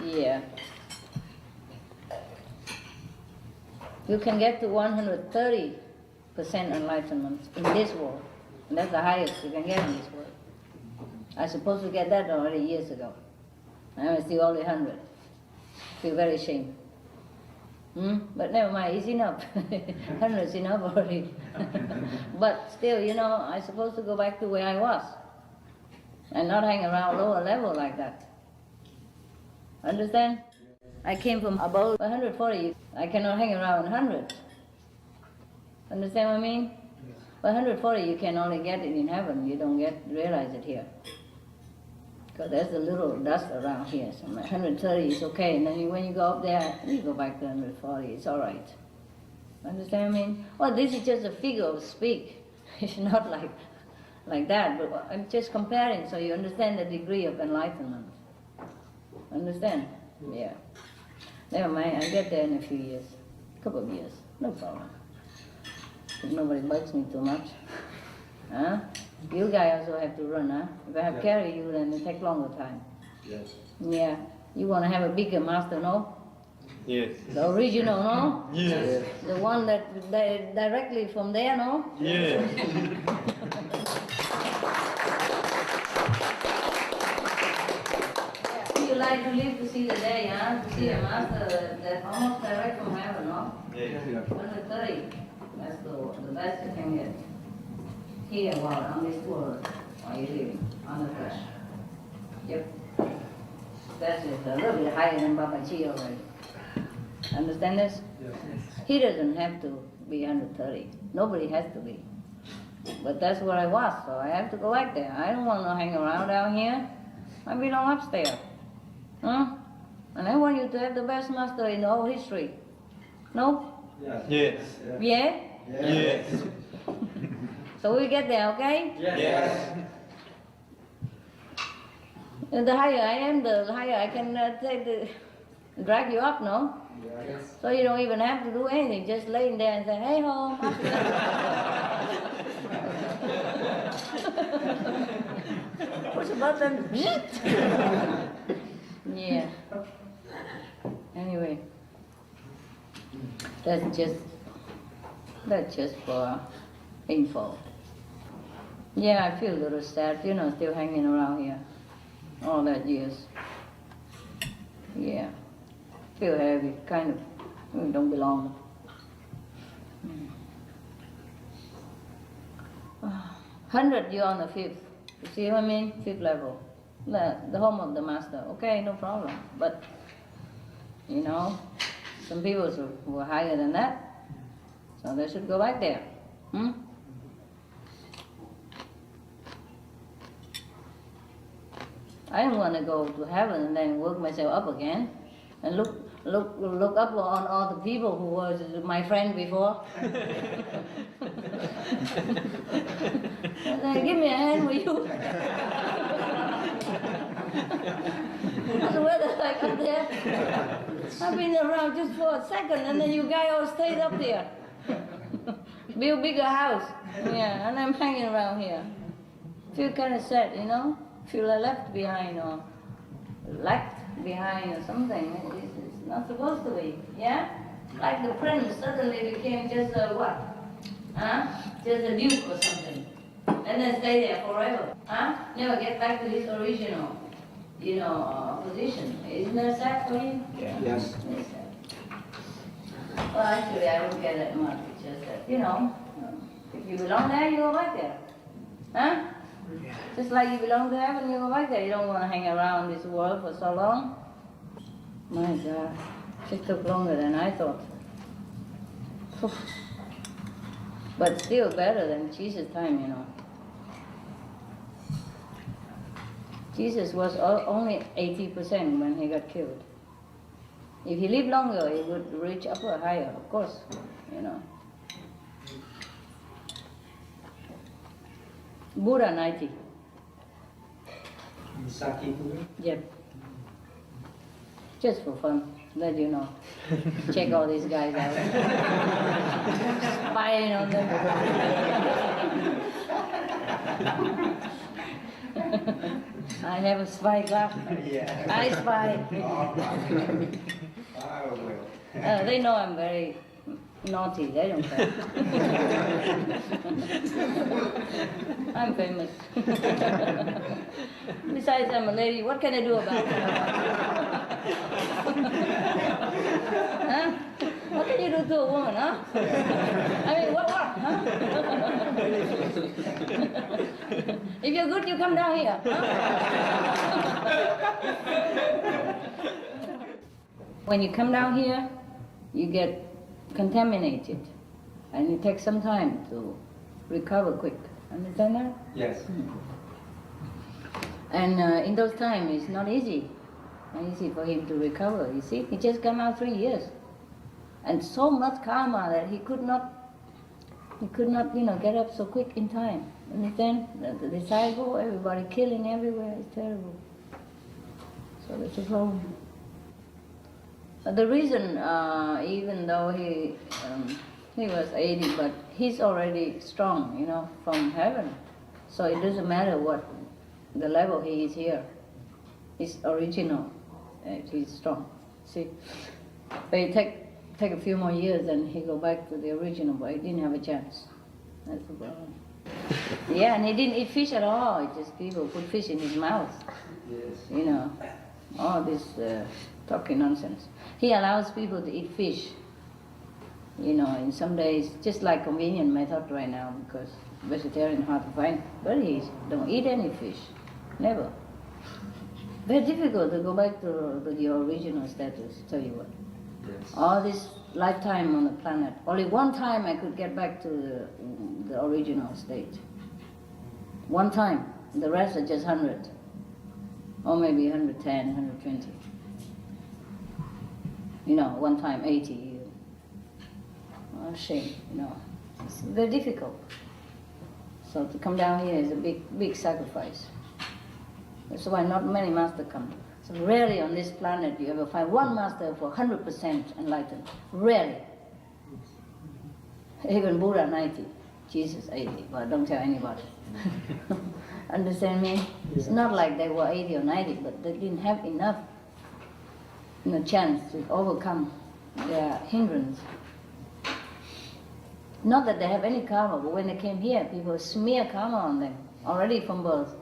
Yeah. You can get to 130% enlightenment in this world. And that's the highest you can get in this world. I supposed to get that already years ago. I'm still only 100. Feel very ashamed. But never mind, it's enough. 100 is enough already. But still, you know, I'm supposed to go back to where I was. And not hang around lower level like that. Understand? I came from above 140. I cannot hang around 100. Understand what I mean? 140 you can only get it in heaven. You don't realize it here. Because there's a little dust around here. So 130 is okay. And then when you go up there, you go back to 140. It's all right. Understand what I mean? Well, this is just a figure of speak. It's not like that. But I'm just comparing so you understand the degree of enlightenment. Understand? Yeah. Never mind. I'll get there in a few years. A couple of years. No problem. If nobody bugs me too much. Huh? You guys also have to run, huh? If I have carry you, then it take longer time. Yes. Yeah. You want to have a bigger master, no? Yes. The original, no? Yes. The one that directly from there, no? Yes. You like to live to see the day, huh? To see a master that almost direct from heaven, no? Yes. 130. That's the best you can get. Here, well, on this world, while you're living, on the flesh. Yep. That is a little bit higher than Baba Chi already. Understand this? Yes. He doesn't have to be 130. Nobody has to be. But that's where I was, so I have to go back there. I don't want to hang around down here. I belong upstairs. Huh? And I want you to have the best master in the whole history. No? Yes. Yeah? Yes. So we get there, okay? Yes. And the higher I am, the higher I can drag you up, no? Yes. So you don't even have to do anything, just laying there and say, hey ho, push a button. Yeah. Anyway, that's just for info. Yeah, I feel a little sad, you know, still hanging around here all that years. Yeah. Feel heavy, kind of, don't belong. 100, you're on the 5th. You see what I mean? 5th level. The home of the master. Okay, no problem. But, you know, some people were higher than that. So they should go back there. I don't want to go to heaven and then work myself up again and look up on all the people who was my friend before. And then give me a hand, will you? That's where the heck up there. I've been around just for a second and then you guys all stayed up there. Build bigger house. Yeah, and I'm hanging around here. Feel kind of sad, you know? Feel left behind or lagged behind or something. It's not supposed to be, yeah? Like the prince suddenly became just a what? Huh? Just a duke or something. And then stay there forever. Huh? Never get back to his original, you know, position. Isn't that sad for you? Yeah. Yes. It's sad. Well, actually, I don't get that much. It's just that, you know, if you belong there, you go back there. Huh? Just like you belong to heaven, you go back there. You don't want to hang around this world for so long. My God, it took longer than I thought. But still better than Jesus' time, you know. Jesus was only 80% when he got killed. If he lived longer, he would reach upper higher, of course, you know. Buddha 90. Yep. Just for fun, let you know. Check all these guys out. Spying on them. I have a spy glass. Yeah. I spy. I will. They know I'm very naughty. They don't care. I'm famous. Besides, I'm a lady. What can I do about it? Huh? What can you do to a woman, huh? I mean, what, huh? If you're good, you come down here, huh? When you come down here, you get contaminated, and it takes some time to recover quick. Understand that? Yes. And in those times, it's not easy for him to recover. You see, he just came out 3 years, and so much karma that he could not, get up so quick in time. Understand? The disciple, everybody killing everywhere. It's terrible. So that's a problem. The reason, even though he was 80, but he's already strong, from heaven. So it doesn't matter what the level he is here. He's original. He's strong. See, but it take a few more years, and he go back to the original. But he didn't have a chance. That's the problem. Yeah, and he didn't eat fish at all. It just people put fish in his mouth. Yes. All this talking nonsense. He allows people to eat fish. In some days, just like convenient method right now, because vegetarian hard to find. But he don't eat any fish, never. Very difficult to go back to your original status. Tell you what. Yes. All this lifetime on the planet, only one time I could get back to the original state. One time. The rest are just 100. Or maybe 110, 120. One time 80. Oh, shame, It's very difficult. So to come down here is a big sacrifice. That's why not many masters come. So rarely on this planet you ever find one master for 100% enlightened. Rarely. Even Buddha 90, Jesus 80, but don't tell anybody. Understand me? It's not like they were 80 or 90, but they didn't have enough chance to overcome their hindrance. Not that they have any karma, but when they came here, people smear karma on them already from birth.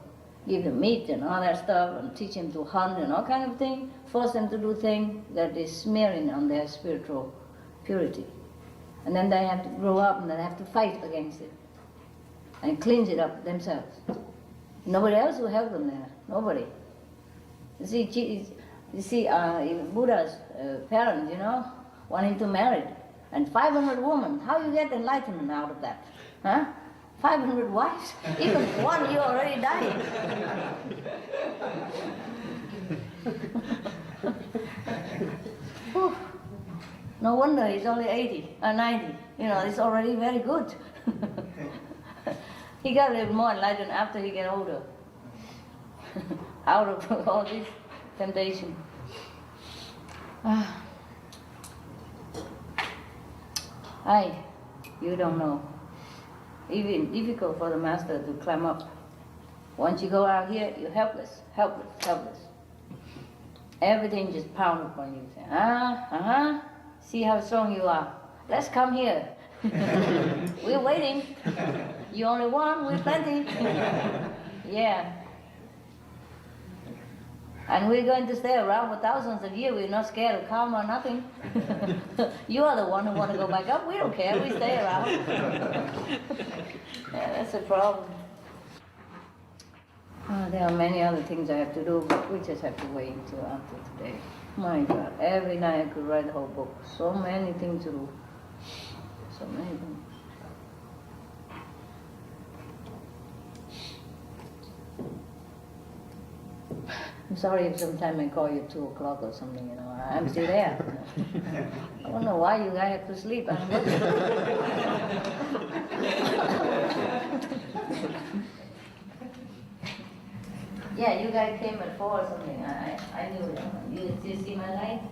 Give them meat and all that stuff, and teach them to hunt and all kind of things. Force them to do things that is smearing on their spiritual purity. And then they have to grow up and they have to fight against it and cleanse it up themselves. Nobody else will help them there. Nobody. You see, even Buddha's parents, wanting to marry, and 500 women. How you get enlightenment out of that? Huh? 500 wives? Even one, you already died. No wonder he's only 80 or 90. It's already very good. He got a little more enlightened after he get older. Out of all this temptation. You don't know. Even difficult for the master to climb up. Once you go out here, you're helpless. Everything just pound upon you. Say, see how strong you are. Let's come here. We're waiting. You only one, we're plenty. Yeah. And we're going to stay around for thousands of years. We're not scared of karma or nothing. You are the one who want to go back up. We don't care. We stay around. Yeah, that's a problem. There are many other things I have to do, but we just have to wait until after today. My God, every night I could write a whole book. So many things to do. So many things. I'm sorry if sometime I call you 2 o'clock or something, I'm still there. I don't know why you guys have to sleep. I'm working. Yeah, you guys came at 4 or something. I knew it. You see my light?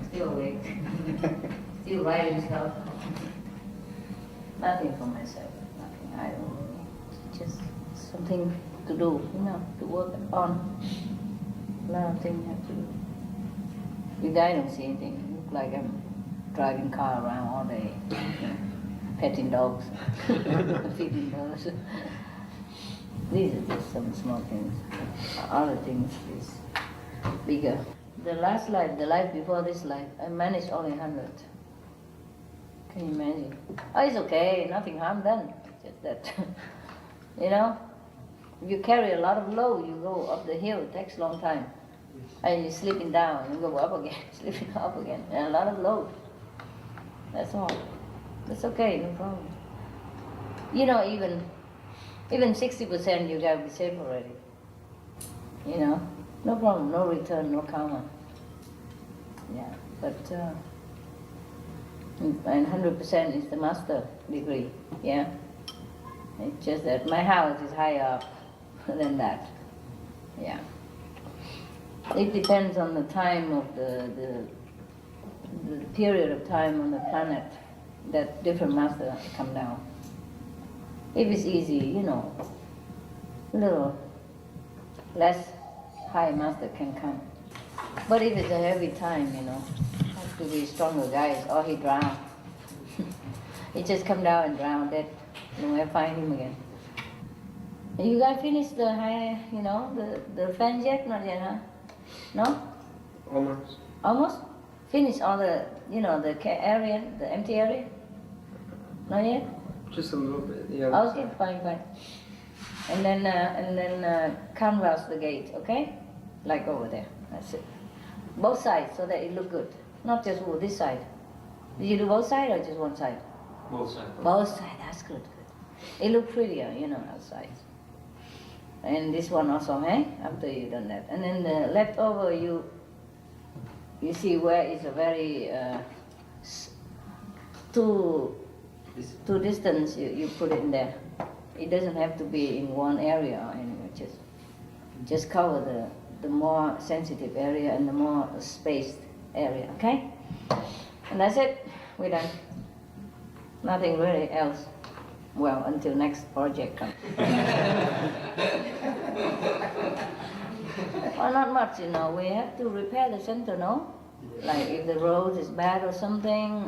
Still awake. Still writing stuff. Nothing for myself. Nothing. I don't know. Just something to do, you know, to work on. A lot of things have to do. You guys don't see anything. You look like I'm driving car around all day, you know, petting dogs, feeding birds. These are just some small things. Other things is bigger. The last life, the life before this life, I managed only 100. Can you imagine? Oh, it's okay, nothing harm done. Just that, you know, if you carry a lot of load, you go up the hill, it takes a long time. And you're sleeping down, you go up again, sleeping up again, and a lot of load. That's all. That's okay, no problem. You know, even 60% you gotta be safe already. You know, no problem, no return, no karma. Yeah, but and 100% is the master degree. Yeah, it's just that my house is higher up than that. Yeah, it depends on the time of the period of time on the planet that different master come down. If it's easy, you know, a little less high master can come. But if it's a heavy time, you know, have to be stronger guys, or he drown. He just come down and drown, dead. You know, I find him again. You guys finished the high, you know, the fans yet? Not yet, huh? No? Almost. Almost? Finished all the, you know, the area, the empty area? Not yet? Just a little bit, yeah. Okay, fine. And then canvas the gate, okay? Like over there, that's it. Both sides, so that it look good. Not just this side. Did you do both sides or just one side? Both sides. Both sides, that's good. It look prettier, you know, outside. And this one also, eh? After you done that. And then the leftover, you see where is a very, too distance, you put it in there. It doesn't have to be in one area or anywhere, just cover the more sensitive area and the more spaced area, okay? And that's it, we're done. Nothing really else. Well, until next project comes. Well, not much, you know, we have to repair the center, no? Like if the road is bad or something,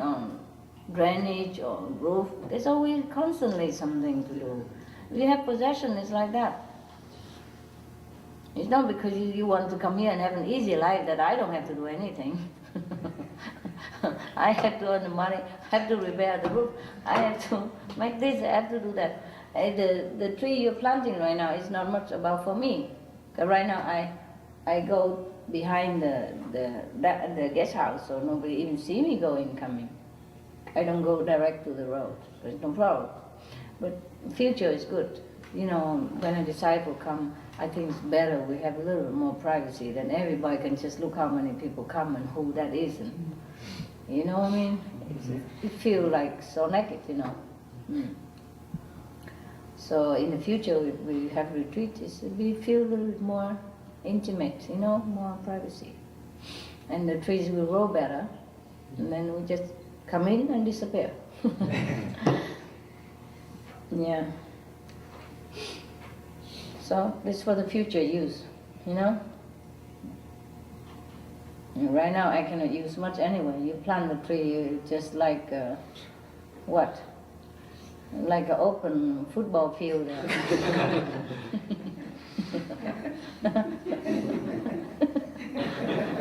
drainage or roof, there's always constantly something to do. If you have possession, it's like that. It's not because you want to come here and have an easy life that I don't have to do anything. I have to earn the money, I have to repair the roof, I have to make this, I have to do that. The tree you're planting right now is not much about for me. Because right now I go behind the guest house, so nobody even see me going, coming. I don't go direct to the road, there's no problem. But future is good. You know, when a disciple come, I think it's better we have a little more privacy than everybody can just look how many people come and who that is. And, you know what I mean? It feels like so naked, you know. So in the future, if we have retreats, we feel a little bit more intimate, you know, more privacy. And the trees will grow better, and then we just come in and disappear. Yeah. So this is for the future use, you know. And right now I cannot use much anyway. You plant the tree just like what? Like an open football field.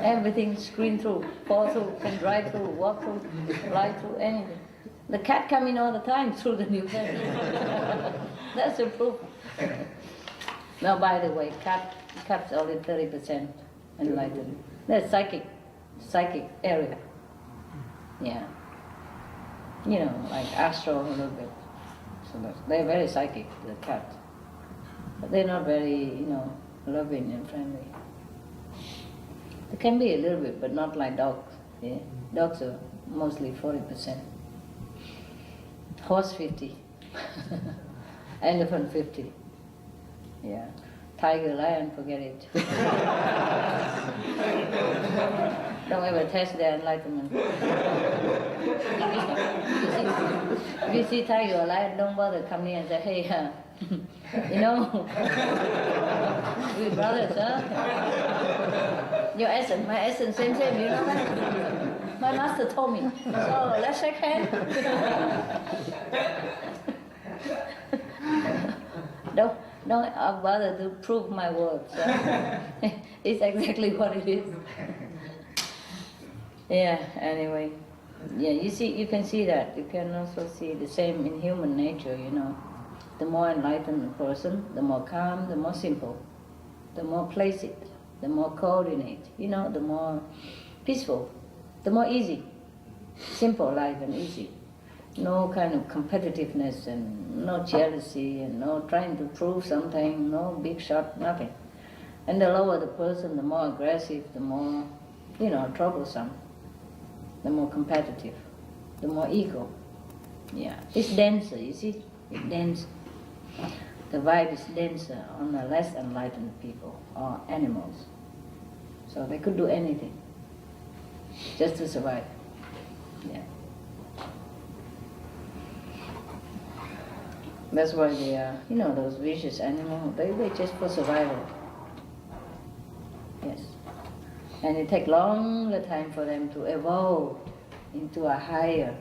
Everything screen through, fall through, can drive through, walk through, fly through, anything. The cat come in all the time through the new fence. That's a proof. Now, by the way, cat's only 30% enlightened. That's psychic area. Yeah. You know, like astral a little bit. So they're very psychic, the cat. But they're not very, you know, loving and friendly. They can be a little bit, but not like dogs. Yeah? Dogs are mostly 40%. Horse 50. Elephant 50. Yeah. Tiger, lion, forget it. Don't ever test their enlightenment. If you see tiger or lion, don't bother come near and say, hey, You know? We brothers, huh? Your essence, my essence, same, you know that? My master told me. So let's shake hands. Don't bother to prove my words. Huh? It's exactly what it is. Yeah, anyway. Yeah, you can see that. You can also see the same in human nature, you know. The more enlightened the person, the more calm, the more simple, the more placid, the more coordinate, you know, the more peaceful, the more easy. Simple life and easy. No kind of competitiveness and no jealousy and no trying to prove something, no big shot, nothing. And the lower the person, the more aggressive, the more, you know, troublesome, the more competitive, the more ego. Yeah, it's denser, you see, it's dense. The vibe is denser on the less enlightened people or animals. So they could do anything just to survive. Yeah. That's why they are, you know, those vicious animals, they just for survival. Yes. And it takes longer time for them to evolve into a higher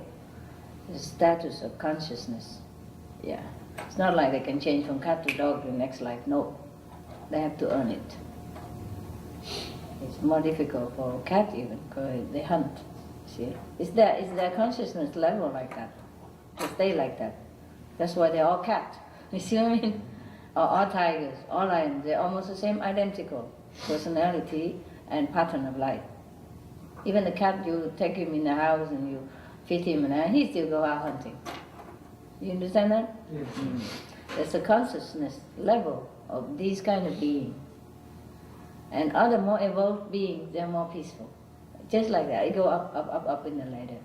status of consciousness. Yeah. It's not like they can change from cat to dog in the next life. No. They have to earn it. It's more difficult for a cat even, because they hunt. See? It's their consciousness level like that. They stay like that. That's why they're all cat. You see what I mean? Or all tigers, all lions, they're almost the same identical personality and pattern of life. Even the cat, you take him in the house and you feed him and he still go out hunting. You understand that? Yes. There's a consciousness level of these kind of beings. And other more evolved beings, they're more peaceful. Just like that, they go up in the ladder.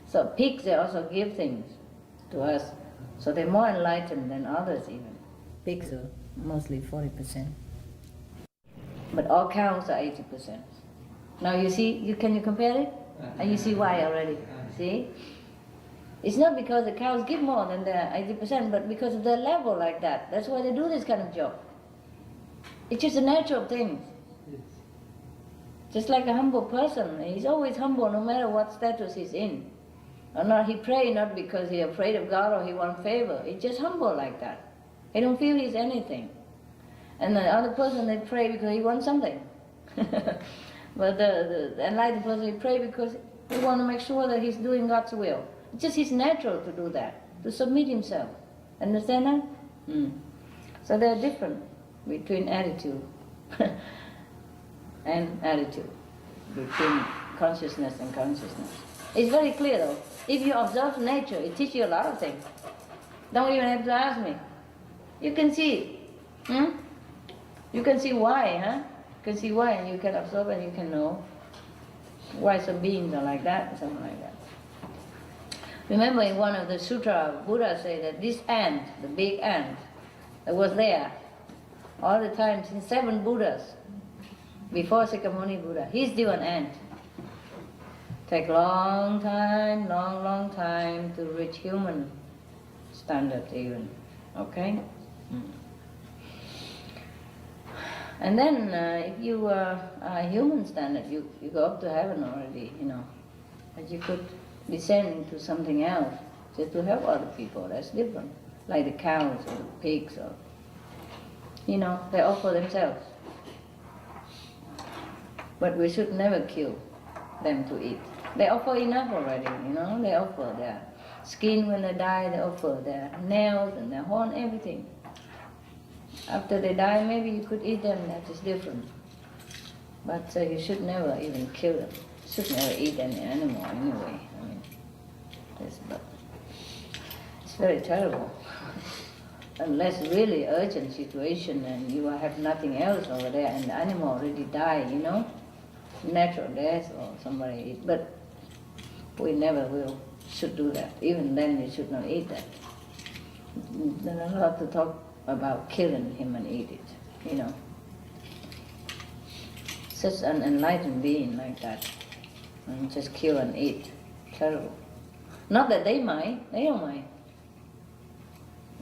So pigs, they also give things to us. So they're more enlightened than others even. Pigs are mostly 40%. But all cows are 80%. Now you see, can you compare it? And you see why already, see? It's not because the cows give more than the 80%, but because of their level like that. That's why they do this kind of job. It's just a natural thing. Yes. Just like a humble person, he's always humble no matter what status he's in. Or not, he pray not because he's afraid of God or he wants favor. He's just humble like that. He don't feel he's anything. And the other person, they pray because he wants something. But the enlightened person, he pray because he wants to make sure that he's doing God's will. It's just his natural to do that, to submit himself. Understand that? So they're different between attitude and attitude, between consciousness and consciousness. It's very clear though. If you observe nature, it teaches you a lot of things. Don't even have to ask me. You can see it. You can see why, huh? You can see why, and you can observe and you can know why some beings are like that, something like that. Remember in one of the sutra, Buddha said that this ant, the big ant, that was there all the time since 7 Buddhas, before Sakyamuni Buddha, he's still an ant. Take long time to reach human standard even, okay? And then if you are human standard, you go up to heaven already, you know. But you could descend into something else just to help other people, that's different. Like the cows or the pigs or, you know, they offer themselves. But we should never kill them to eat. They offer enough already, you know, they offer their skin when they die, they offer their nails and their horn, everything. After they die, maybe you could eat them, that is different. But you should never even kill them. You should never eat any animal anyway. I mean, it's very terrible. Unless really urgent situation and you have nothing else over there and the animal already died, you know, natural death or somebody eat. But we never should do that. Even then you should not eat that. There's a lot to talk about killing him and eat it, you know. Such an enlightened being like that, and just kill and eat, terrible. Not that they don't mind.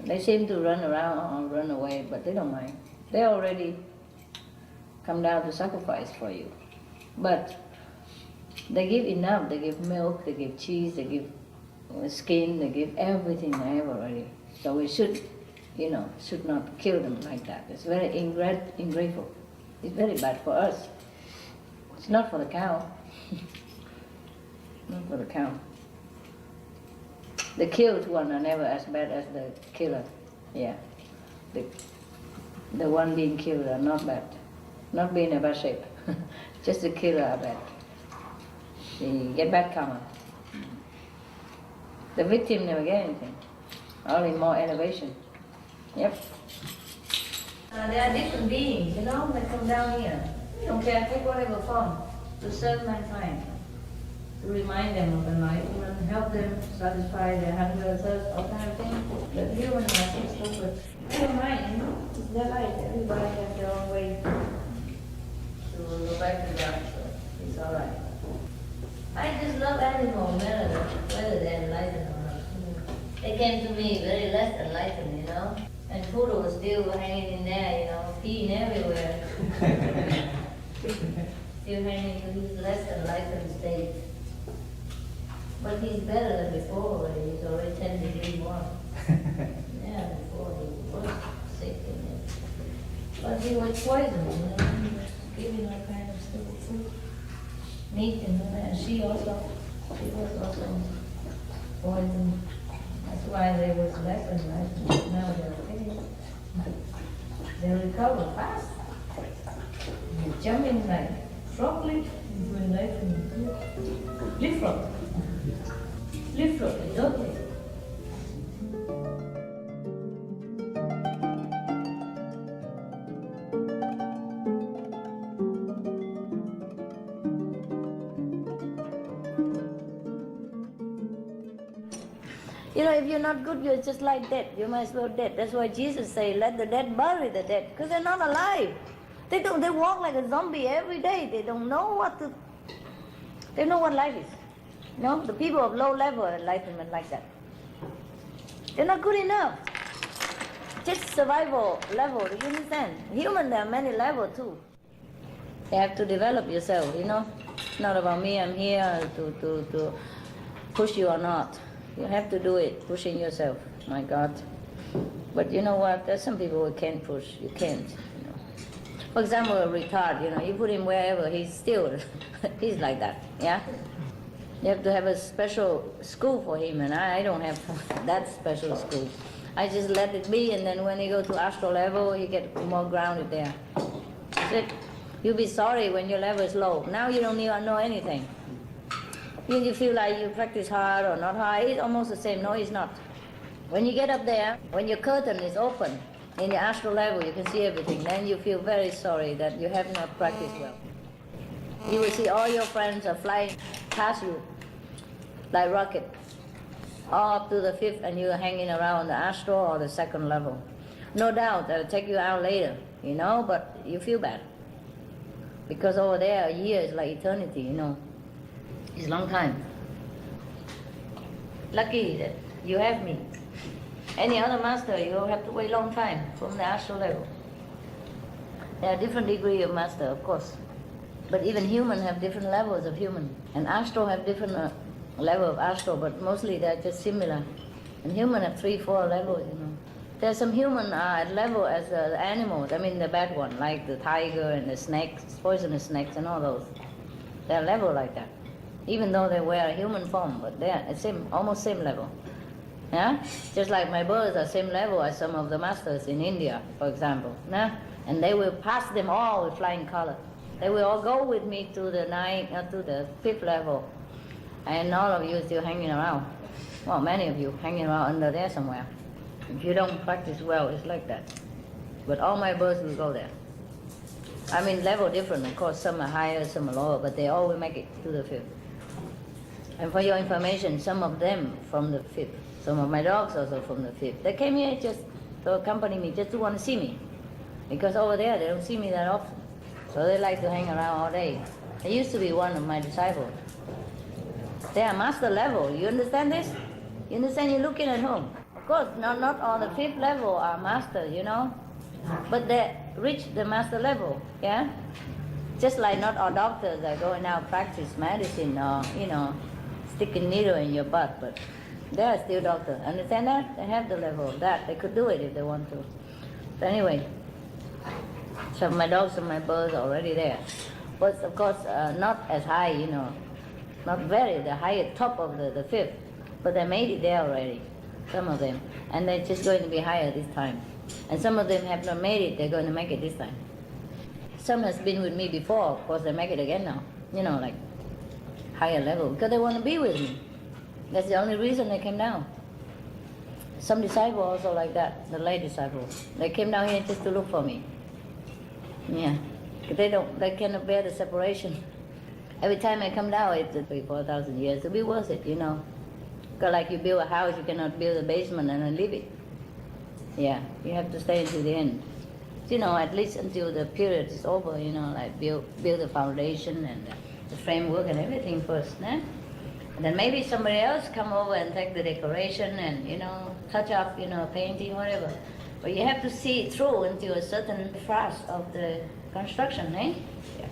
They seem to run around or run away, but they don't mind. They already come down to sacrifice for you. But they give enough. They give milk, they give cheese, they give skin, they give everything they have already. So we should, should not kill them like that. It's very ungrateful. It's very bad for us. It's not for the cow. Not for the cow. The killed one are never as bad as the killer. Yeah. The one being killed are not bad. Not being in a bad shape. Just the killer are bad. They get bad karma. The victim never get anything. Only more elevation. Yep. There are different beings, that come down here. Don't care, take whatever form to serve mankind. To remind them of enlightenment, help them satisfy their hunger, thirst, all kind of things. But human life is stupid. I don't mind, it's their life. Everybody has their own way to go back to God, so it's alright. I just love animals better, whether they're enlightened or not. They came to me very less enlightened, and Buddha was still hanging in there, peeing everywhere. Still hanging in his less enlightened state. But he's better than before already. He's already 10 degrees warm. Yeah, before he was sick and but he was poisoned, he was giving all kind of stupid food. Meat and she was also poisoned. That's why they was less enlightened. Now they're okay. They recover fast. They're jumping like frog leap into enlightenment. Leapfrog. Leapfrog is okay. If you're not good, you're just like dead. You might as well dead. That's why Jesus say, let the dead bury the dead, because they're not alive. They walk like a zombie every day. They don't know they know what life is. The people of low level enlightenment like that. They're not good enough. Just survival level, do you understand? Human, there are many levels too. You have to develop yourself, It's not about me, I'm here to push you or not. You have to do it, pushing yourself, my God. But you know what, there's some people who can't push, you can't. For example, a retard, you put him wherever, he's like that, yeah? You have to have a special school for him, and I don't have that special school. I just let it be, and then when he go to astral level, he get more grounded there. That's it. You'll be sorry when your level is low. Now you don't even know anything. You feel like you practice hard or not hard, it's almost the same. No, it's not. When you get up there, when your curtain is open, in the astral level you can see everything, then you feel very sorry that you have not practiced well. You will see all your friends are flying past you like rocket, all up to the 5th, and you're hanging around the astral or the 2nd level. No doubt that'll take you out later, but you feel bad. Because over there, a year is like eternity, It's a long time. Lucky that you have me. Any other master, you have to wait a long time from the astral level. There are different degrees of master, of course. But even human have different levels of human. And astral have different level of astral, but mostly they're just similar. And human have 3, 4 levels, There's some human at level as the animals, the bad one, like the tiger and the snakes, poisonous snakes and all those. They're level like that. Even though they wear a human form, but they're almost same level. Yeah? Just like my birds are same level as some of the masters in India, for example. Yeah? And they will pass them all with flying color. They will all go with me to the 5th level. And all of you still hanging around. Well, many of you hanging around under there somewhere. If you don't practice well, it's like that. But all my birds will go there. Level different, of course. Some are higher, some are lower, but they all will make it to the 5th. And for your information, some of them from the 5th. Some of my dogs also from the 5th. They came here just to accompany me, just to want to see me. Because over there, they don't see me that often. So they like to hang around all day. They used to be one of my disciples. They are master level. You understand this? You understand? You're looking at home. Of course, not all the fifth level are masters, you know, but they reach the master level, yeah? Just like not all doctors are going out practice medicine or, you know, stick a needle in your butt, but they are still doctors. Understand that? They have the level of that. They could do it if they want to. But anyway, some of my dogs and my birds are already there. But of course, not as high, you know, not very, the higher top of the fifth, but they made it there already, some of them. And they're just going to be higher this time. And some of them have not made it, they're going to make it this time. Some has been with me before, of course they make it again now, you know, like higher level, because they want to be with me. That's the only reason they came down. Some disciples also like that, the lay disciples. They came down here just to look for me. Yeah, because they cannot bear the separation. Every time I come down, it's 3,000-4,000 years. It'll be worth it, you know. Because like you build a house, you cannot build a basement and then leave it. Yeah, you have to stay until the end. You know, at least until the period is over, you know, like build the foundation and the framework and everything first, eh? And then maybe somebody else come over and take the decoration and, you know, touch up, you know, painting, whatever. But you have to see it through until a certain phase of the construction, eh? Yeah.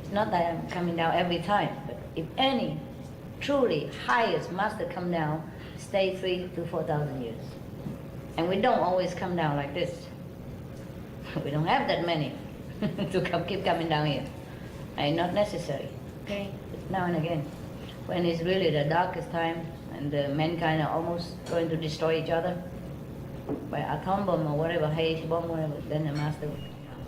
It's not that I'm coming down every time, but if any truly highest master come down, stay 3,000 to 4,000 years. And we don't always come down like this. We don't have that many to keep coming down here. And not necessary, okay? But now and again. When it's really the darkest time and the mankind are almost going to destroy each other by atom bomb or whatever, H bomb, whatever, then the master will come down.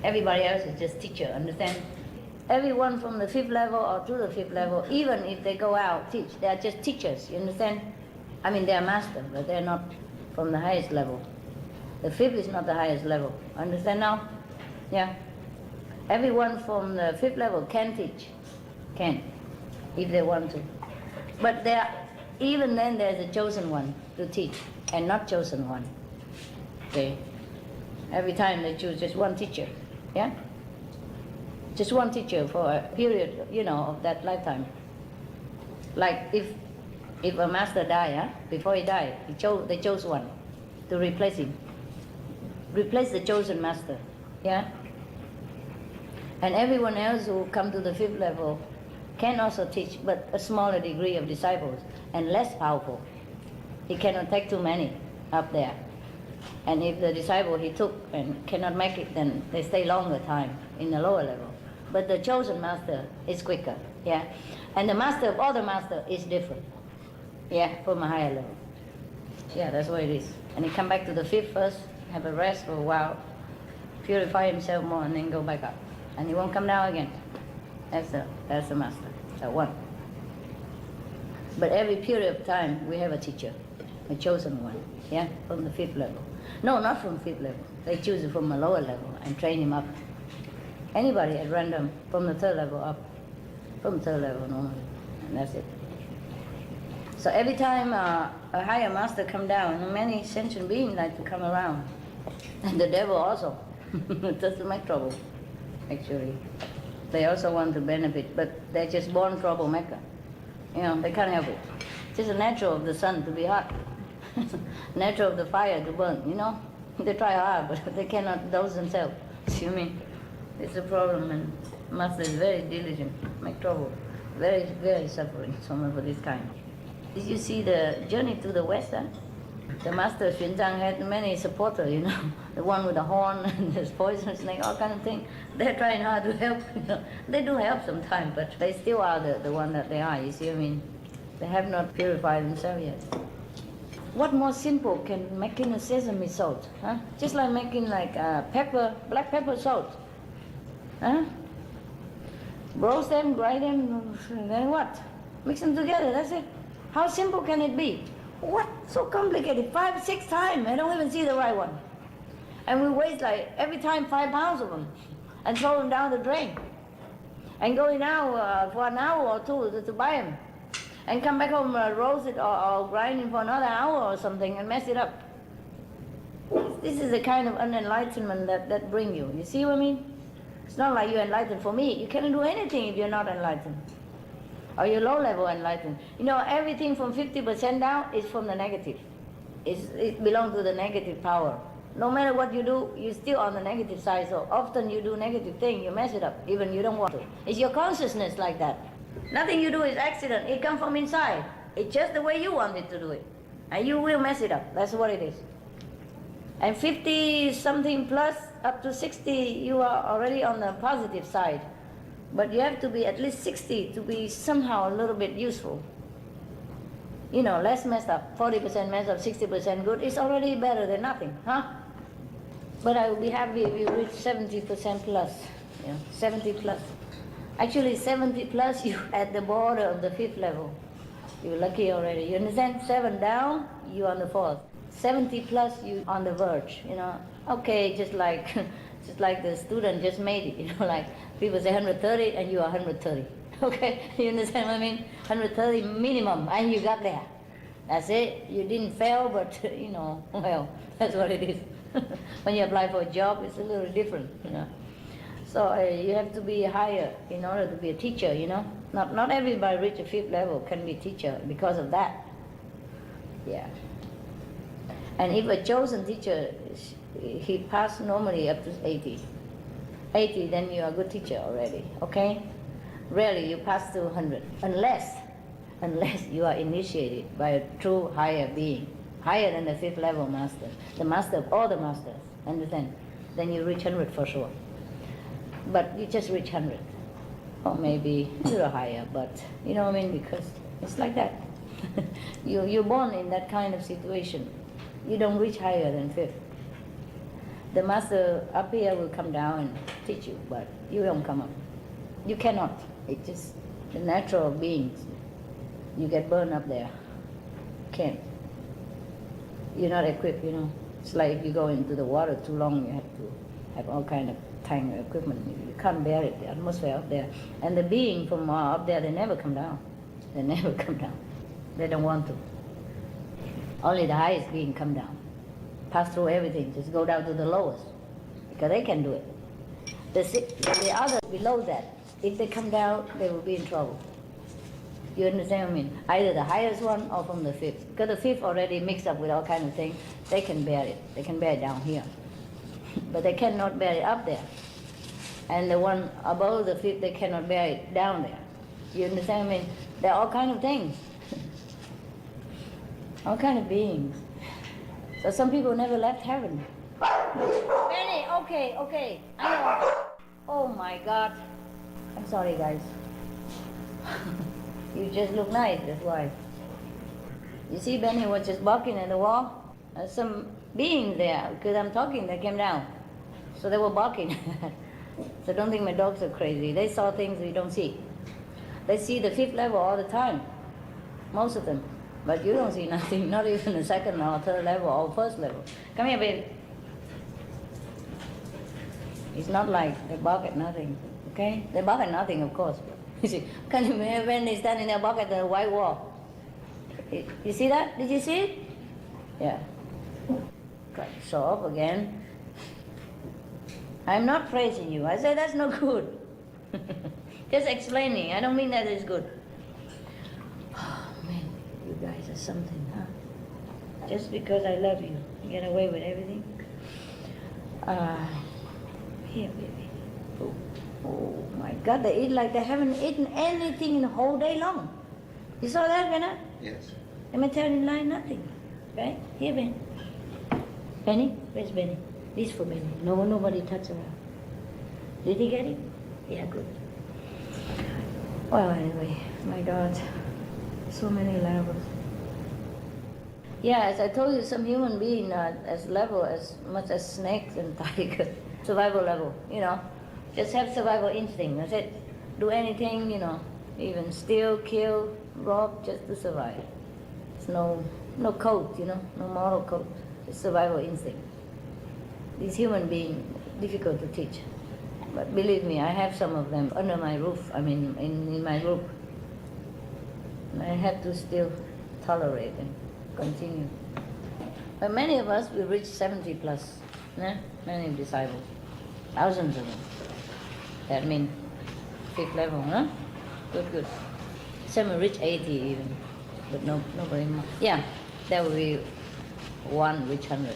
Everybody else is just teacher, understand? Everyone from the fifth level or to the fifth level, even if they go out teach, they are just teachers, you understand? I mean, they are master, but they're not from the highest level. The fifth is not the highest level. Understand now? Yeah. Everyone from the fifth level can teach. Can, if they want to. But there, even then there's a chosen one to teach, and not chosen one. Okay? Every time they choose just one teacher. Yeah? Just one teacher for a period, you know, of that lifetime. Like if a master died, before he died, they chose one to replace him. Replace the chosen master. Yeah? And everyone else who come to the fifth level can also teach, but a smaller degree of disciples and less powerful. He cannot take too many up there. And if the disciple he took and cannot make it, then they stay longer time in the lower level. But the chosen master is quicker, yeah. And the master of all the master is different, yeah, from a higher level. Yeah, that's what it is. And he come back to the fifth first, have a rest for a while, purify himself more, and then go back up. And he won't come down again. That's the master, that one. But every period of time, we have a teacher, a chosen one, yeah, from the fifth level. No, not from fifth level. They choose it from a lower level and train him up. Anybody at random, from the third level up, from third level normally, and that's it. So every time a higher master come down, many sentient beings like to come around, and the devil also, just to make trouble, actually. They also want to benefit, but they're just born troublemaker. You know, they can't help it. It's just natural of the sun to be hot, natural of the fire to burn, you know. They try hard, but they cannot dose themselves. See what I mean? It's a problem, and master is very diligent, make trouble, very, very suffering, someone for this kind. Did you see the journey to the west? Huh? The master CHINGHAI had many supporters, you know, the one with the horn and the poison snake, all kind of thing. They're trying hard to help, you know. They do help sometimes, but they still are the one that they are, you see what I mean? They have not purified themselves yet. What more simple can making a sesame salt? Huh? Just like making like pepper, black pepper salt. Huh? Roast them, grind them, then what? Mix them together, that's it. How simple can it be? What? So complicated, 5, 6 times, I don't even see the right one. And we waste like every time 5 pounds of them and throw them down the drain. And going out for an hour or two to buy them. And come back home, roast it or grind it for another hour or something and mess it up. This is the kind of unenlightenment that bring you. You see what I mean? It's not like you're enlightened for me. You cannot do anything if you're not enlightened. or your low level enlightenment. You know, everything from 50% down is from the negative. It belongs to the negative power. No matter what you do, you're still on the negative side. So often you do negative things, you mess it up, even you don't want to. It's your consciousness like that. Nothing you do is accident. It comes from inside. It's just the way you want it to do it. And you will mess it up. That's what it is. And 50 something plus up to 60, you are already on the positive side. But you have to be at least 60 to be somehow a little bit useful. You know, less messed up, 40% messed up, 60% good. It's already better than nothing, huh? But I will be happy if you reach 70% plus, 70 plus. Actually, 70 plus, you at the border of the 5th level. You're lucky already. You understand? 7 down, you on the 4th. 70 plus, you on the verge. Okay, just like the student just made it. Like people say 130, and you are 130. Okay, you understand what I mean? 130 minimum, and you got there. That's it. You didn't fail, but well, that's what it is. When you apply for a job, it's a little different. So you have to be higher in order to be a teacher. Not everybody reach a 5th level can be a teacher because of that. Yeah. And if a chosen teacher, he passed normally up to 80. 80, then you are a good teacher already. Okay. Rarely you pass to 100, unless you are initiated by a true higher being, higher than the 5th level master, the master of all the masters, understand? Then you reach 100 for sure. But you just reach 100, or maybe a little higher, but you know what I mean, because it's like that. You're born in that kind of situation. You don't reach higher than 5th. The master up here will come down and teach you, but you don't come up. You cannot. It's just the natural beings. You get burned up there. Can't. You're not equipped, It's like if you go into the water too long, you have to have all kind of tank equipment. You can't bear it, the atmosphere up there. And the being from up there, they never come down. They never come down. They don't want to. Only the highest being come down. Pass through everything, just go down to the lowest. Because they can do it. The others below that, if they come down, they will be in trouble. You understand what I mean? Either the highest one or from the 5th. Because the 5th already mixed up with all kinds of things. They can bear it. They can bear it down here. But they cannot bear it up there. And the one above the 5th, they cannot bear it down there. You understand what I mean? There are all kinds of things. All kinds of beings. So some people never left heaven. Benny, okay. I know. Oh my God. I'm sorry, guys. You just look nice, that's why. You see, Benny was just barking at the wall. There's some beings there, because I'm talking, they came down. So they were barking. So don't think my dogs are crazy. They saw things we don't see. They see the 5th level all the time, most of them. But you don't see nothing, not even the 2nd or 3rd level or 1st level. Come here, baby. It's not like they bark at nothing, okay? They bark at nothing, of course. You see, can you imagine when they stand in there bark at the white wall? You see that? Did you see it? Yeah. Try to show up again. I'm not praising you. I say that's no good. Just explaining. I don't mean that it's good. Oh, man, you guys are something, huh? Just because I love you, you get away with everything. Here, baby. Oh my God, they eat like they haven't eaten anything in the whole day long. You saw that, Benna? Yes. Am I telling lie? Nothing. Right? Here, Ben. Benny? Where's Benny? This for Benny. Nobody touch around. Did he get it? Yeah, good. Well, anyway, my God, so many levels. Yeah, as I told you, some human being as level as much as snakes and tigers. Survival level, Just have survival instinct, that's it. Do anything, even steal, kill, rob, just to survive. It's no code, no moral code. It's survival instinct. These human beings, difficult to teach. But believe me, I have some of them under my roof, in my group. And I have to still tolerate and continue. But many of us will reach 70 plus, many disciples, thousands of them. That means 5th level, huh? Good. Some will reach 80 even, but nobody more. Yeah, there will be one reach 100.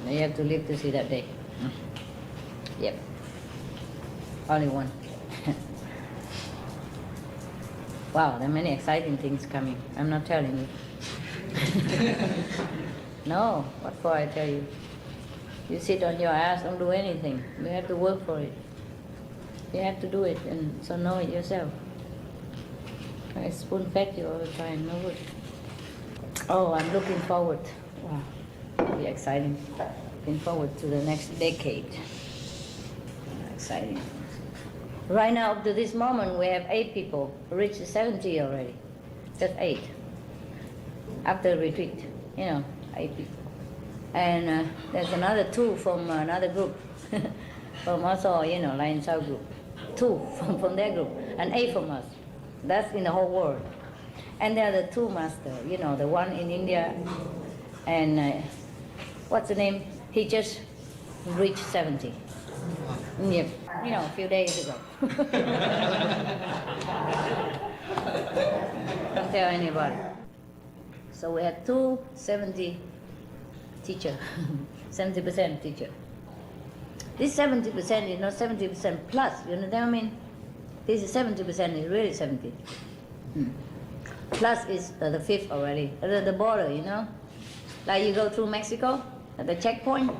You have to live to see that day. Yep. Only one. Wow, there are many exciting things coming. I'm not telling you. No, what for I tell you? You sit on your ass, don't do anything. You have to work for it. You have to do it, and so know it yourself. I spoon-fed you all the time, no good. Oh, I'm looking forward. Wow, it'll be exciting. Looking forward to the next decade. Exciting. Right now, up to this moment, we have 8 people reached 70 already. Just 8. After retreat, 8 people. And there's another 2 from another group, from also, Lion South group. 2 from their group, and 8 from us. That's in the whole world. And there are the 2 masters, the one in India, and what's the name? He just reached 70. Yep. A few days ago. Don't tell anybody. So we had 270 teacher, 70% teacher. This 70% is not 70% plus, you know what I mean? This is 70% is really 70. Plus is the 5th already, the border, Like you go through Mexico, at the checkpoint,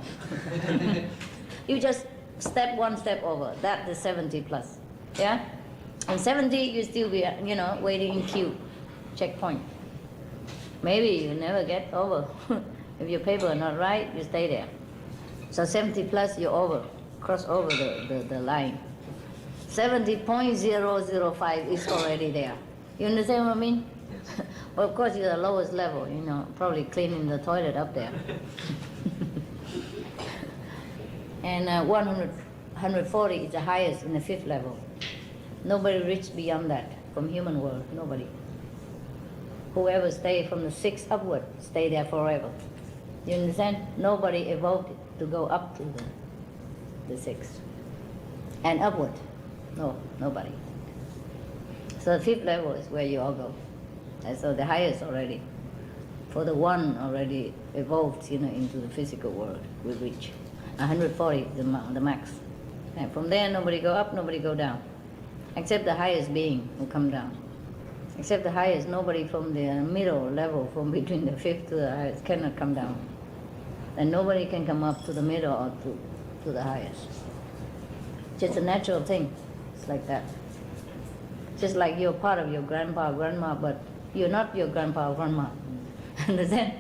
you just step 1 step over, that's the 70 plus, yeah? And 70, you still be, waiting in queue, checkpoint. Maybe you never get over. If your paper is not right, you stay there. So 70 plus, you're over, cross over the line. 70.005 is already there. You understand what I mean? Yes. Well, of course, you're the lowest level, probably cleaning the toilet up there. And 140 is the highest in the 5th level. Nobody reached beyond that from human world, nobody. Whoever stay from the 6th upward, stay there forever. You understand? Nobody evolved to go up to the 6th. And upward, no, nobody. So the 5th level is where you all go. And so the highest already. For the 1 already evolved, into the physical world, we reach. 140 is the max. And from there, nobody go up, nobody go down. Except the highest being will come down. Except the highest, nobody from the middle level, from between the 5th to the highest, cannot come down. And nobody can come up to the middle or to the highest. Just a natural thing. It's like that. Just like you're part of your grandpa or grandma, but you're not your grandpa or grandma. Understand?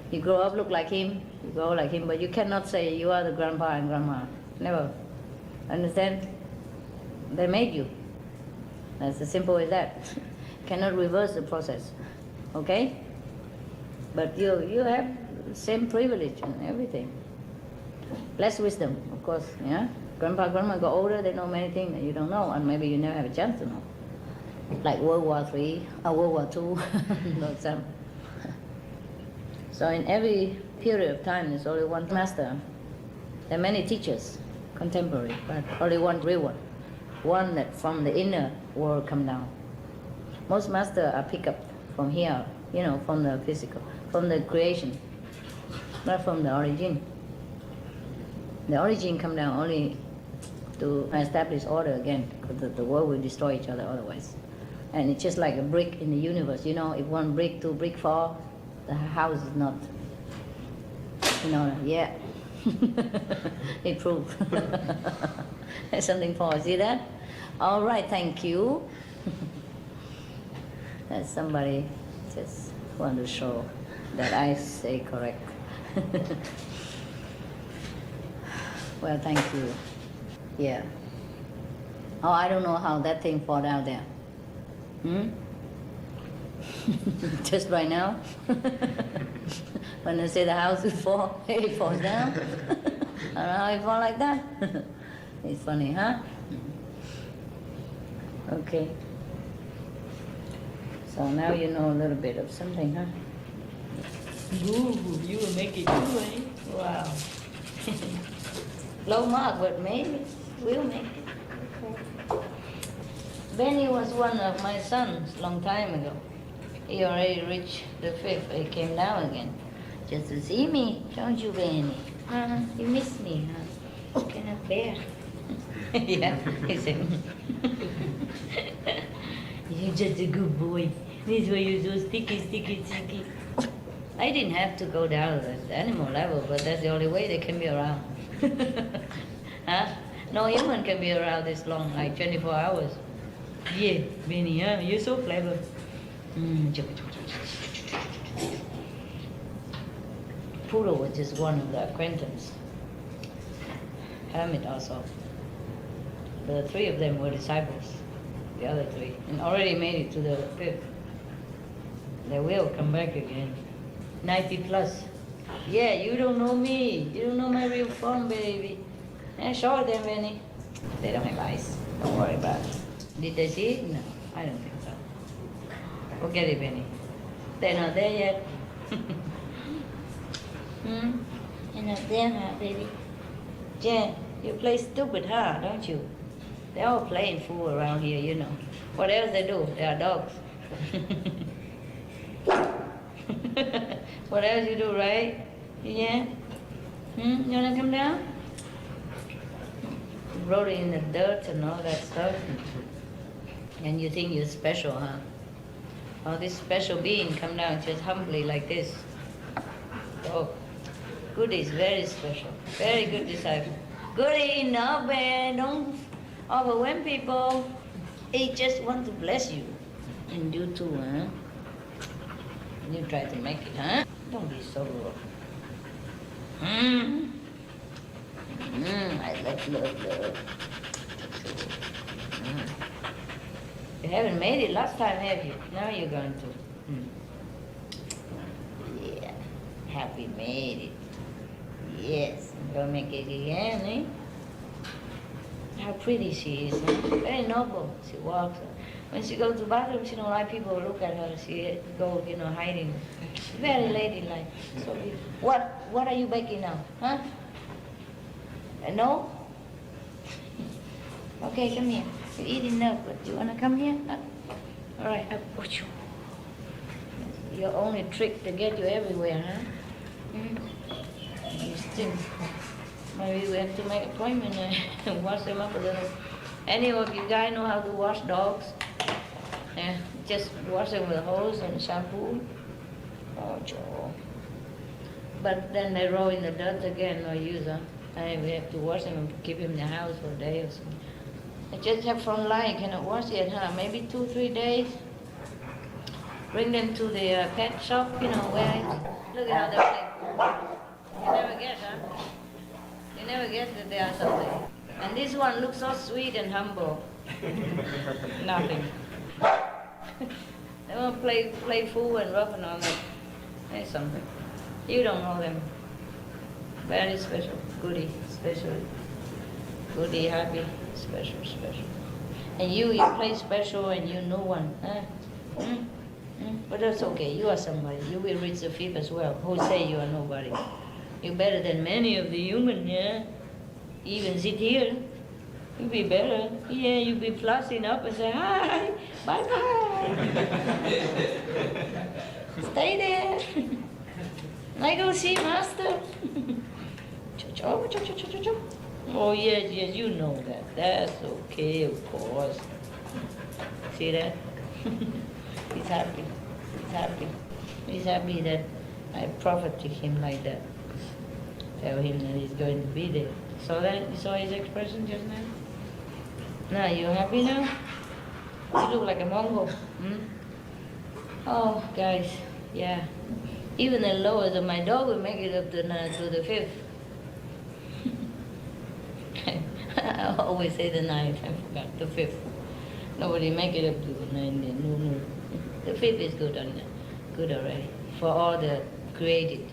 You grow up, look like him, you grow like him, but you cannot say you are the grandpa and grandma. Never. Understand? They made you. That's as simple as that. Cannot reverse the process. Okay? But you have the same privilege and everything. Less wisdom, of course, yeah? Grandpa, grandma got older, they know many things that you don't know, and maybe you never have a chance to know. Like World War III, or World War II, no example. So in every period of time, there's only one master. There are many teachers, contemporary, but only one real one. One that from the inner world come down. Most masters are picked up from here, from the physical, from the creation, not from the origin. The origin come down only to establish order again, because the world will destroy each other otherwise. And it's just like a brick in the universe, if 1 brick, 2 brick fall, the house is not, yeah. It proved. There's something for, see that? All right, thank you. That's somebody just want to show that I say correct. Well, thank you. Yeah. Oh, I don't know how that thing fall down there. Just right now? When I say the house will fall, it falls down. I don't know how it fall like that. It's funny, huh? Okay. So now you know a little bit of something, huh? Ooh, you will make it too, eh? Wow. Low mark, but maybe we'll make it. Okay. Benny was one of my sons long time ago. He already reached the 5th. He came down again just to see me. Don't you, Benny? You miss me, huh? Cannot bear. Yeah, he said. You're just a good boy. This way you're so sticky. I didn't have to go down to the animal level, but that's the only way they can be around. Huh? No human can be around this long, like 24 hours. Yeah, Benny, huh? You're so clever. Poodle was just one of the acquaintance. Hermit also. The 3 of them were disciples, the other 3, and already made it to the 5th. They will come back again. 90 plus. Yeah, you don't know me. You don't know my real form, baby. Show them, Benny. They don't have eyes. Don't worry about it. Did they see it? No, I don't think so. Forget it, Benny. They're not there yet. You're not there, huh, baby? Jen, you play stupid, huh, don't you? They're all playing fool around here, you know. What else they do? They are dogs. What else you do, right? Yeah? You wanna come down? Wrote it in the dirt and all that stuff. And you think you're special, huh? Oh, this special being come down just humbly like this. Oh, Goody is very special. Very good disciple. Goody, no, man, don't overwhelm people. He just wants to bless you. And you too, huh? You try to make it, huh? Don't be so rude. I love. You haven't made it last time, have you? Now you're going to. Yeah, happy made it. Yes, I'm going to make it again, eh? How pretty she is, huh? Very noble. She walks. When she goes to the bathroom, she don't like people to look at her. She go, hiding. Very ladylike. So what are you baking now, huh? No? Okay, come here. You eat enough, but you wanna come here? Huh? All right. Your only trick to get you everywhere, huh? You stink. Maybe we have to make an appointment and wash them up a little. Any of you guys know how to wash dogs? Yeah, just wash them with a hose and shampoo. Oh, Joe. But then they roll in the dirt again, no use, huh? And we have to wash them and keep them in the house for a day or something. I just have front line, cannot wash yet, huh? Maybe 2-3 days. Bring them to the pet shop, where look at how they play. You never guess, huh? You never guess that they are something. And this one looks so sweet and humble. Nothing. They won't play fool and rough and all that. There's something. You don't know them. Very special. Goody, special. Goody, happy, special. And you play special and you know one. Huh? But that's okay. You are somebody. You will reach the 5th as well. Who say you are nobody? You're better than many of the human, yeah? Even sit here. You'll be better. Yeah, you'll be flossing up and say, hi, bye-bye. Stay there. I go see master. Oh, yes, you know that. That's okay, of course. See that? He's happy. He's happy that I profit to him like that. Tell him that he's going to be there. You saw his expression just now? Now, you happy now? You look like a Mongol. Oh, guys, yeah. Even the lowest of my dog will make it up to the 5th. I always say the 9th, I forgot, the 5th. Nobody make it up to the 9th, no. The 5th is good already. For all the created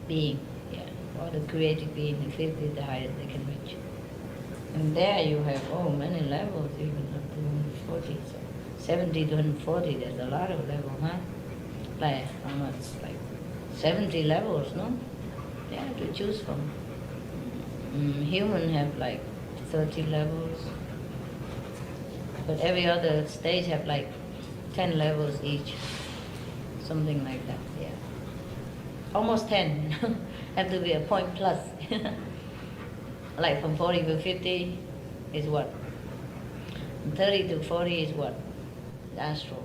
being, all the created being, the 5th is the highest they can reach. And there you have, many levels, even up to 140, so 70 to 140, there's a lot of levels, huh? Like, how much? Like 70 levels, no? Yeah, to choose from. Human have like 30 levels. But every other stage have like 10 levels each. Something like that, yeah. Almost 10, have to be a point plus. Like from 40 to 50 is what? From 30 to 40 is what? Astral,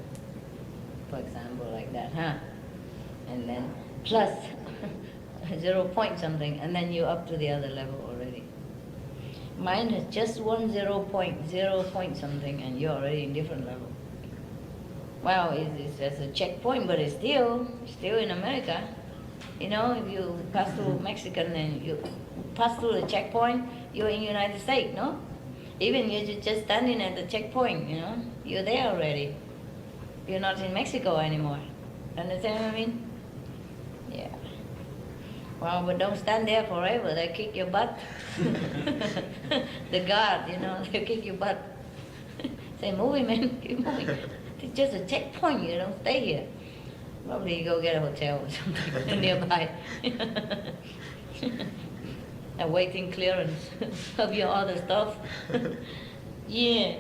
for example, like that, huh? And then plus 0 point something, and then you're up to the other level already. Mind has just 0 point something, and you're already in different level. Wow, it's just a checkpoint, but it's still in America. You know, if you pass through Mexican and you pass through the checkpoint, you're in United States, no? Even you're just standing at the checkpoint, you know, you're there already. You're not in Mexico anymore. Understand what I mean? Yeah. Well, but don't stand there forever. They kick your butt. The guard, you know, they kick your butt. Say, moving, man, keep moving. It's just a checkpoint. You don't stay here. Probably you go get a hotel or something nearby. Awaiting clearance of your other stuff. Yeah.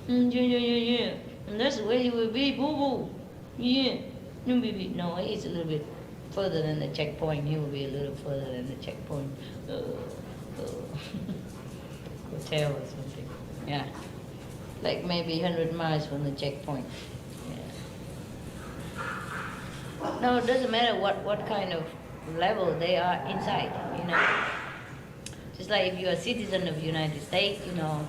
Yeah. And that's where you will be, boo-boo. Yeah. No, it's a little bit further than the checkpoint. He will be a little further than the checkpoint. Hotel or something. Yeah. Like maybe 100 miles from the checkpoint. Yeah. No, it doesn't matter what kind of level they are inside, you know. Just like if you're a citizen of the United States, you know,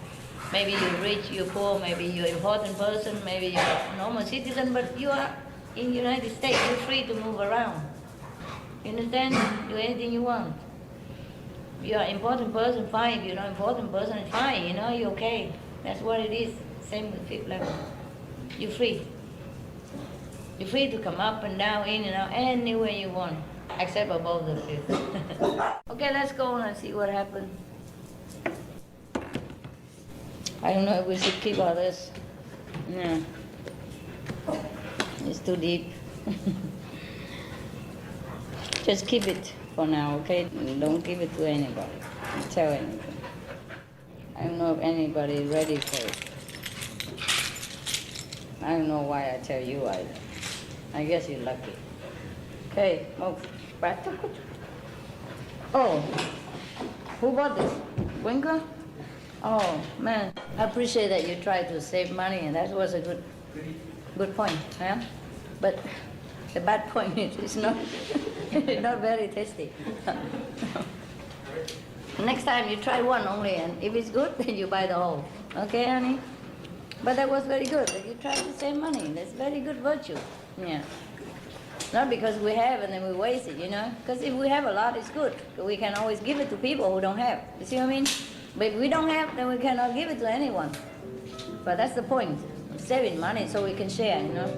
maybe you're rich, you're poor, maybe you're an important person, maybe you're a normal citizen, but you are in the United States, you're free to move around. You understand? Do anything you want. If you're an important person, fine. If you're not an important person, fine, you know, you're okay. That's what it is. Same with fifth level. You're free. You're free to come up and down, in and out, anywhere you want, except above the fifth. Okay, let's go on and see what happens. I don't know if we should keep all this. No. It's too deep. Just keep it for now, okay? Don't give it to anybody. Don't tell anything. I don't know if anybody is ready for it. I don't know why I tell you either. I guess you're lucky. Okay, move. Back. Oh, who bought this? Winkler? Oh, man. I appreciate that you tried to save money, and that was a good point, yeah? But the bad point is it's not, not very tasty. Next time you try one only, and if it's good, then you buy the whole. Okay, honey? But that was very good, that you tried to save money. That's very good virtue. Yeah. Not because we have and then we waste it, you know? Because if we have a lot, it's good. We can always give it to people who don't have. You see what I mean? But if we don't have, then we cannot give it to anyone. But that's the point. Saving money so we can share, you know?